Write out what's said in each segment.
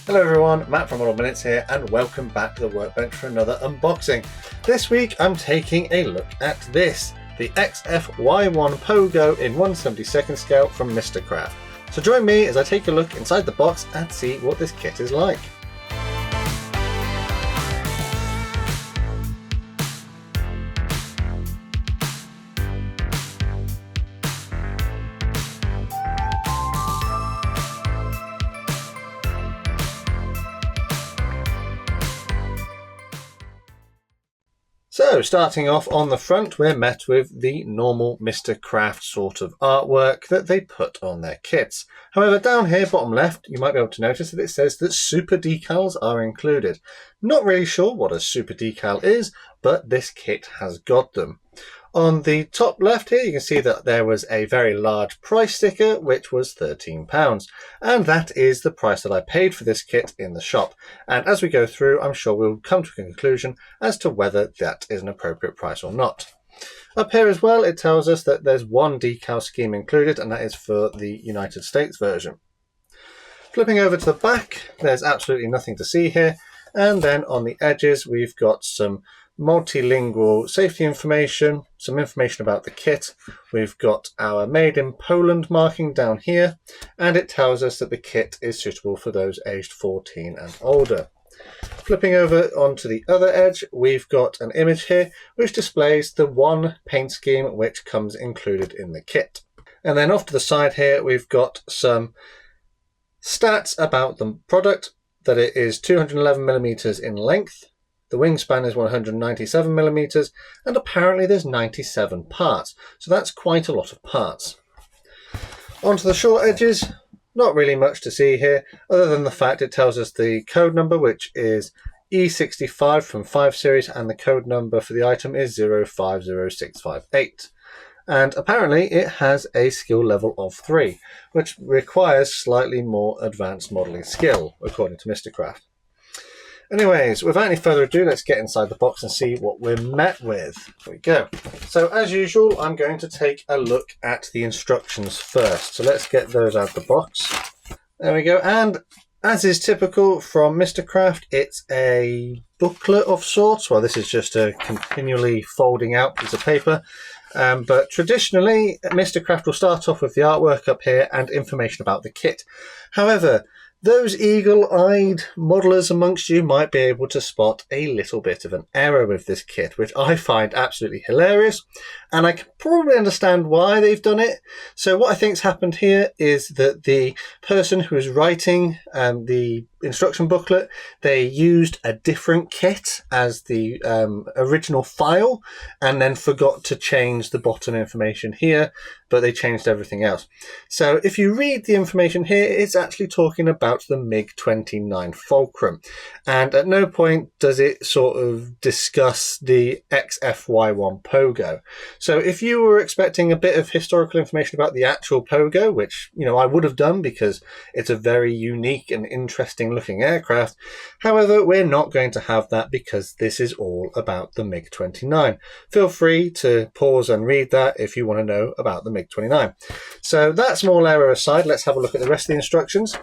Hello everyone, Matt from Model Minutes here and welcome back to the workbench for another unboxing. This week I'm taking a look at this, the XFY-1 Pogo in 1/72 scale from Mistercraft. So join me as I take a look inside the box and see what this kit is like. So starting off on the front, we're met with the normal Mistercraft sort of artwork that they put on their kits. However, down here, bottom left, you might be able to notice that it says that super decals are included. Not really sure what a super decal is, but this kit has got them. On the top left here, you can see that there was a very large price sticker, which was £13. And that is the price that I paid for this kit in the shop. And as we go through, I'm sure we'll come to a conclusion as to whether that is an appropriate price or not. Up here as well, it tells us that there's one decal scheme included, and that is for the United States version. Flipping over to the back, there's absolutely nothing to see here. And then on the edges, we've got some multilingual safety information, some information about the kit. We've got our made in Poland marking down here, and it tells us that the kit is suitable for those aged 14 and older. Flipping over onto the other edge, we've got an image here which displays the one paint scheme which comes included in the kit. And then off to the side here, we've got some stats about the product, that it is 211mm in length. The wingspan is 197mm, and apparently there's 97 parts, so that's quite a lot of parts. Onto the short edges, not really much to see here, other than the fact it tells us the code number, which is E65 from 5 series, and the code number for the item is 050658. And apparently it has a skill level of 3, which requires slightly more advanced modelling skill, according to Mistercraft. Anyways, without any further ado, let's get inside the box and see what we're met with. Here we go. So as usual, I'm going to take a look at the instructions first. So let's get those out of the box. There we go. And as is typical from Mistercraft, it's a booklet of sorts. Well, this is just a continually folding out piece of paper. But traditionally, Mistercraft will start off with the artwork up here and information about the kit. However, those eagle-eyed modelers amongst you might be able to spot a little bit of an error with this kit, which I find absolutely hilarious, and I can probably understand why they've done it. So what I think's happened here is that the person who is writing the instruction booklet, they used a different kit as the original file and then forgot to change the bottom information here, but they changed everything else. So if you read the information here, it's actually talking about the MiG-29 Fulcrum, and at no point does it sort of discuss the XFY-1 Pogo. So if you were expecting a bit of historical information about the actual Pogo, which I would have done because it's a very unique and interesting looking aircraft, however, we're not going to have that because this is all about the MiG-29. Feel free to pause and read that if you want to know about the MiG-29. So that small error aside, let's have a look at the rest of the instructions.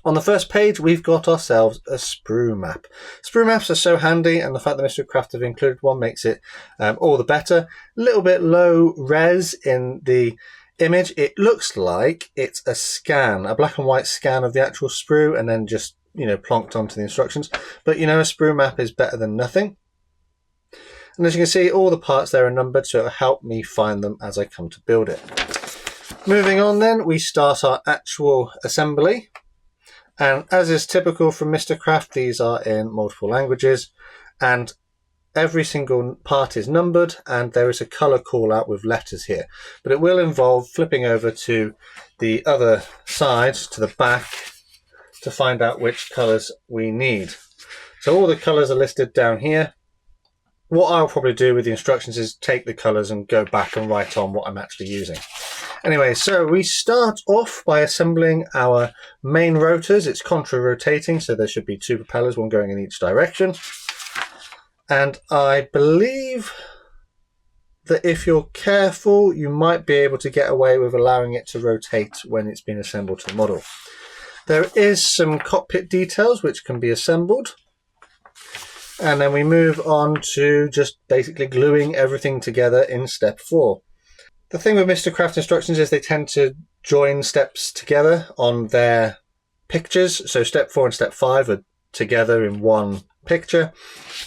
On the first page, we've got ourselves a sprue map. Sprue maps are so handy, and the fact that Mistercraft have included one makes it all the better. A little bit low res in the image. It looks like it's a scan, a black and white scan of the actual sprue, and then just plonked onto the instructions. But a sprue map is better than nothing. And as you can see, all the parts there are numbered, so it'll help me find them as I come to build it. Moving on then, we start our actual assembly. And as is typical from Mistercraft, these are in multiple languages, and every single part is numbered, and there is a colour call out with letters here. But it will involve flipping over to the other side, to the back, to find out which colours we need. So all the colours are listed down here. What I'll probably do with the instructions is take the colours and go back and write on what I'm actually using. Anyway, so we start off by assembling our main rotors. It's contra-rotating, so there should be 2 propellers, one going in each direction. And I believe that if you're careful, you might be able to get away with allowing it to rotate when it's been assembled to the model. There is some cockpit details which can be assembled. And then we move on to just basically gluing everything together in step 4. The thing with Mistercraft instructions is they tend to join steps together on their pictures. So step 4 and step 5 are together in one picture.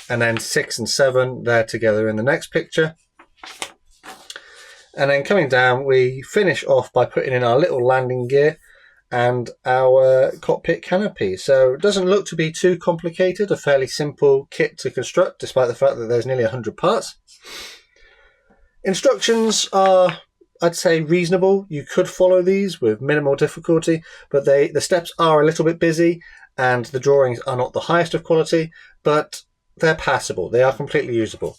And then 6 and 7, they're together in the next picture. And then coming down, we finish off by putting in our little landing gear and our cockpit canopy. So it doesn't look to be too complicated, a fairly simple kit to construct, despite the fact that there's nearly 100 parts. Instructions are, I'd say, reasonable. You could follow these with minimal difficulty, but the steps are a little bit busy and the drawings are not the highest of quality, but they're passable. They are completely usable.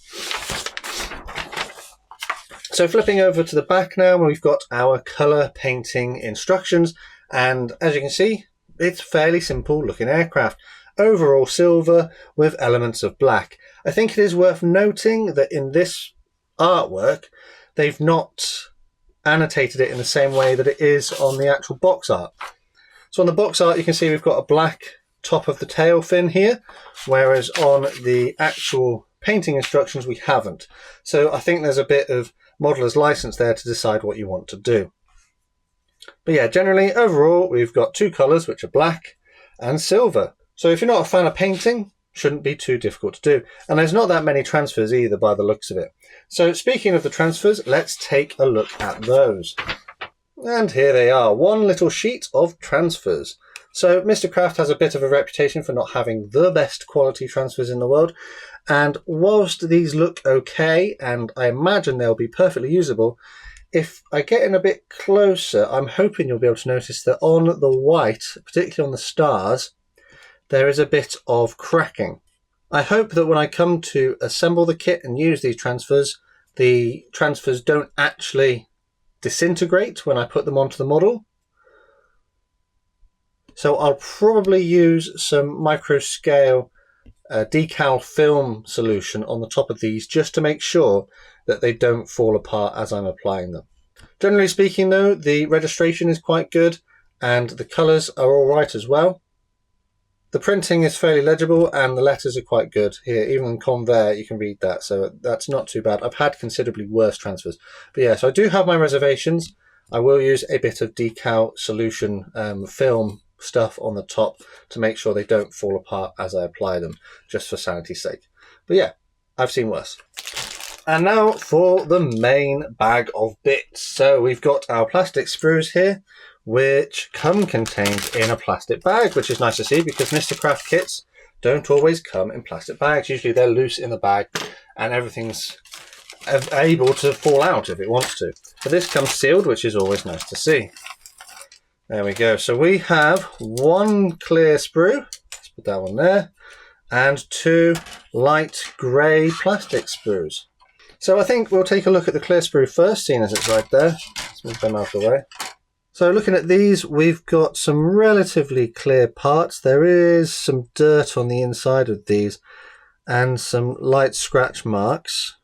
So flipping over to the back now, we've got our colour painting instructions. And as you can see, it's fairly simple looking aircraft. Overall silver with elements of black. I think it is worth noting that in this artwork, they've not annotated it in the same way that it is on the actual box art. So on the box art, you can see we've got a black top of the tail fin here, whereas on the actual painting instructions, we haven't. So I think there's a bit of modeller's license there to decide what you want to do. But yeah, generally, overall, we've got 2 colours, which are black and silver. So if you're not a fan of painting, shouldn't be too difficult to do. And there's not that many transfers either by the looks of it. So speaking of the transfers, let's take a look at those. And here they are, one little sheet of transfers. So Mistercraft has a bit of a reputation for not having the best quality transfers in the world. And whilst these look okay, and I imagine they'll be perfectly usable, if I get in a bit closer, I'm hoping you'll be able to notice that on the white, particularly on the stars, there is a bit of cracking. I hope that when I come to assemble the kit and use these transfers, the transfers don't actually disintegrate when I put them onto the model. So I'll probably use some micro scale decal film solution on the top of these just to make sure that they don't fall apart as I'm applying them. Generally speaking though, the registration is quite good and the colours are alright as well. The printing is fairly legible and the letters are quite good. Here, even in Convair, you can read that, so that's not too bad. I've had considerably worse transfers. But yeah, so I do have my reservations. I will use a bit of decal solution film stuff on the top to make sure they don't fall apart as I apply them, just for sanity's sake. But yeah, I've seen worse. And now for the main bag of bits. So we've got our plastic sprues here, which come contained in a plastic bag, which is nice to see because Mistercraft kits don't always come in plastic bags. Usually they're loose in the bag and everything's able to fall out if it wants to. But this comes sealed, which is always nice to see. There we go. So we have 1 clear sprue, let's put that one there, and 2 light grey plastic sprues. So I think we'll take a look at the clear sprue first, seeing as it's right there. Let's move them out of the way. So looking at these, we've got some relatively clear parts. There is some dirt on the inside of these and some light scratch marks.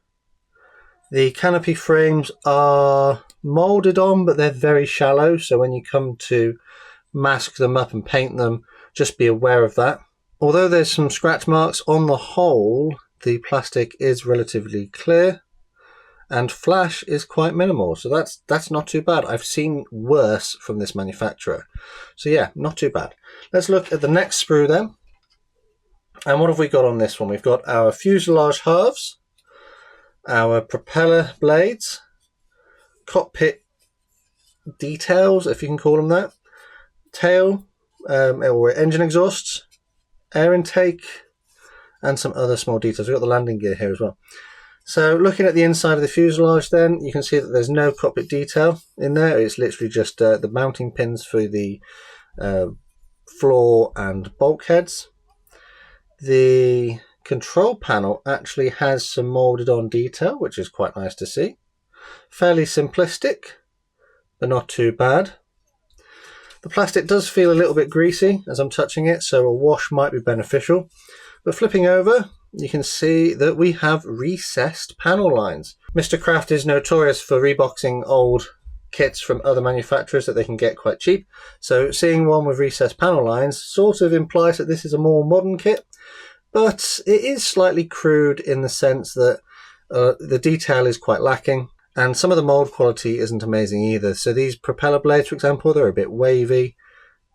The canopy frames are moulded on, but they're very shallow. So when you come to mask them up and paint them, just be aware of that. Although there's some scratch marks, on the whole, the plastic is relatively clear. And flash is quite minimal, so that's not too bad. I've seen worse from this manufacturer. So yeah, not too bad. Let's look at the next sprue then. And what have we got on this one? We've got our fuselage halves, our propeller blades, cockpit details, if you can call them that, tail, or engine exhausts, air intake, and some other small details. We've got the landing gear here as well. So looking at the inside of the fuselage then, you can see that there's no cockpit detail in there. It's literally just the mounting pins for the floor and bulkheads. The control panel actually has some moulded on detail, which is quite nice to see. Fairly simplistic, but not too bad. The plastic does feel a little bit greasy as I'm touching it, so a wash might be beneficial. But flipping over, you can see that we have recessed panel lines. Mistercraft is notorious for reboxing old kits from other manufacturers that they can get quite cheap. So seeing one with recessed panel lines sort of implies that this is a more modern kit, but it is slightly crude in the sense that the detail is quite lacking, and some of the mold quality isn't amazing either. So these propeller blades, for example, they're a bit wavy.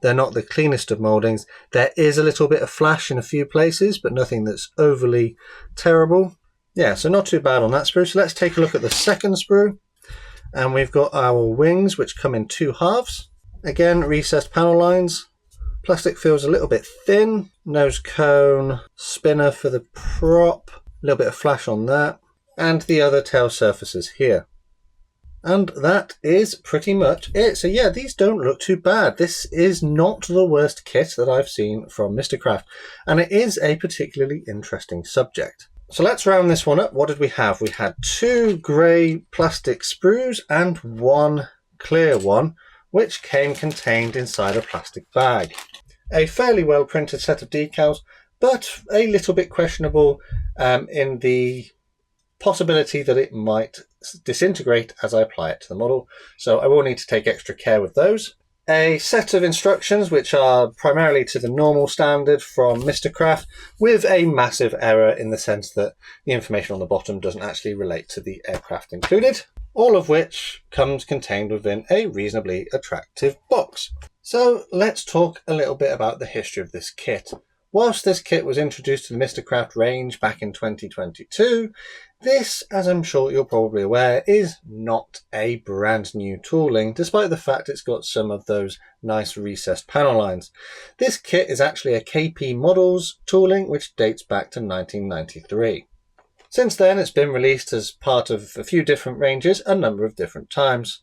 They're not the cleanest of moldings. There is a little bit of flash in a few places, but nothing that's overly terrible. Yeah, so not too bad on that sprue. So let's take a look at the second sprue. And we've got our wings, which come in 2 halves. Again, recessed panel lines. Plastic feels a little bit thin. Nose cone, spinner for the prop. A little bit of flash on that. And the other tail surfaces here. And that is pretty much it. So yeah, these don't look too bad. This is not the worst kit that I've seen from Mistercraft, and it is a particularly interesting subject. So let's round this one up. What did we have? We had 2 grey plastic sprues and 1 clear one, which came contained inside a plastic bag. A fairly well printed set of decals, but a little bit questionable in the possibility that it might disintegrate as I apply it to the model, so I will need to take extra care with those. A set of instructions which are primarily to the normal standard from Mistercraft, with a massive error in the sense that the information on the bottom doesn't actually relate to the aircraft included, all of which comes contained within a reasonably attractive box. So let's talk a little bit about the history of this kit. Whilst this kit was introduced to the Mistercraft range back in 2022, this, as I'm sure you're probably aware, is not a brand new tooling, despite the fact it's got some of those nice recessed panel lines. This kit is actually a KP Models tooling which dates back to 1993. Since then, it's been released as part of a few different ranges a number of different times,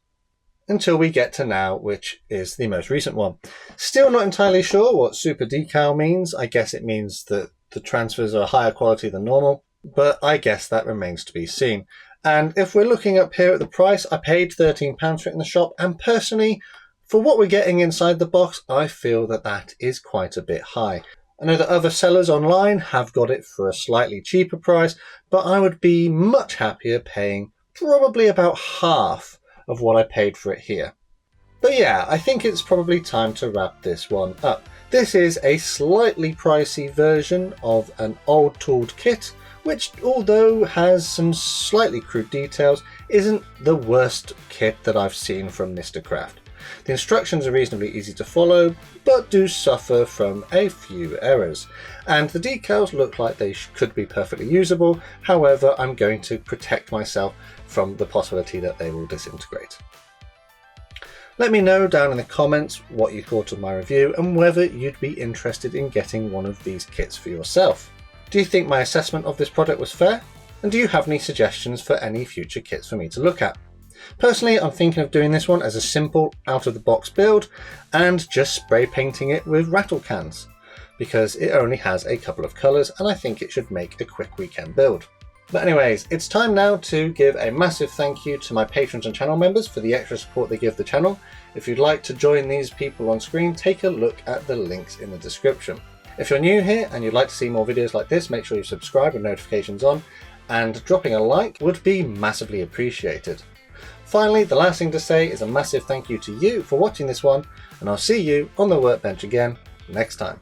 until we get to now, which is the most recent one. Still not entirely sure what super decal means. I guess it means that the transfers are higher quality than normal, but I guess that remains to be seen. And if we're looking up here at the price, I paid £13 for it in the shop, and personally, for what we're getting inside the box, I feel that that is quite a bit high. I know that other sellers online have got it for a slightly cheaper price, but I would be much happier paying probably about half of what I paid for it here. But yeah, I think it's probably time to wrap this one up. This is a slightly pricey version of an old tooled kit, which, although has some slightly crude details, isn't the worst kit that I've seen from Mistercraft. The instructions are reasonably easy to follow, but do suffer from a few errors. And the decals look like they could be perfectly usable, however, I'm going to protect myself from the possibility that they will disintegrate. Let me know down in the comments what you thought of my review and whether you'd be interested in getting one of these kits for yourself. Do you think my assessment of this product was fair? And do you have any suggestions for any future kits for me to look at? Personally, I'm thinking of doing this one as a simple out-of-the-box build and just spray painting it with rattle cans, because it only has a couple of colours and I think it should make a quick weekend build. But anyways, it's time now to give a massive thank you to my patrons and channel members for the extra support they give the channel. If you'd like to join these people on screen, take a look at the links in the description. If you're new here and you'd like to see more videos like this, make sure you subscribe with notifications on, and dropping a like would be massively appreciated. Finally, the last thing to say is a massive thank you to you for watching this one, and I'll see you on the workbench again next time.